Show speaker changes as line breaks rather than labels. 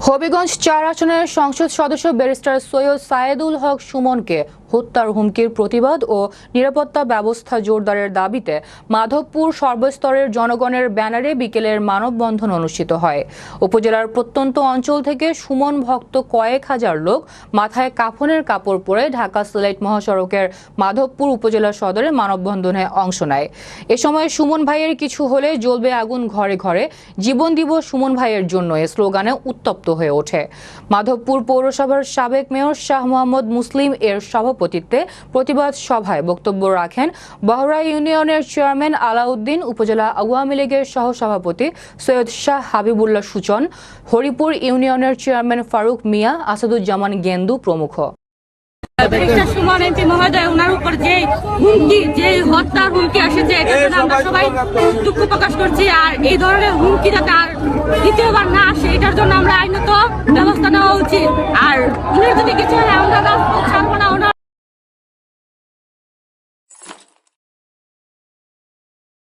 হবিগঞ্জ ৪ আসনের সংসদ সদস্য ব্যারিস্টার সৈয়দ সায়েদুল হক সুমনকে হত্যার হুমকির প্রতিবাদ ও নিরাপত্তা ব্যবস্থা জোরদারের দাবিতে মাধবপুর সর্বস্তরের জনগণের ব্যানারে বিকেলের মানববন্ধন অনুষ্ঠিত হয়। উপজেলার প্রত্যন্ত অঞ্চল থেকে সুমন ভক্ত কয়েক হাজার লোক মাথায় কাফনের কাপড় পরে ঢাকা সিলেট মহাসড়কের মাধবপুর উপজেলা সদরে মানববন্ধনে অংশ নেয়। এ সময় সুমন ভাইয়ের কিছু হলে জ্বলবে আগুন ঘরে ঘরে, জীবন দিব সুমন ভাইয়ের জন্য এ স্লোগানে উত্তপ্ত হয়ে ওঠে। মাধবপুর পৌরসভার সাবেক মেয়র শাহ মোহাম্মদ মুসলিম এর সভাপতিত্বে প্রতিবাদ সভায় বক্তব্য রাখেন বহরা ইউনিয়নের চেয়ারম্যান আলাউদ্দিন, উপজেলা আওয়ামী লীগের সহসভাপতি সৈয়দ শাহ হাবিবুল্লাহ সুজন, হরিপুর ইউনিয়নের চেয়ারম্যান ফারুক মিয়া, আসাদুজ্জামান গেন্দু প্রমুখ।
সুমন এমপি মহোদয় ওনার উপর যে হত্যার হুমকি আসেছে এটার জন্য আমরা সবাই দুঃখ প্রকাশ করছি। আর এই ধরনের হুমকি যাতে আর দ্বিতীয়বার না আসে এটার জন্য আমরা আইনত ব্যবস্থা নেওয়া উচিত। আর উনি যদি কিছু হয় আমরা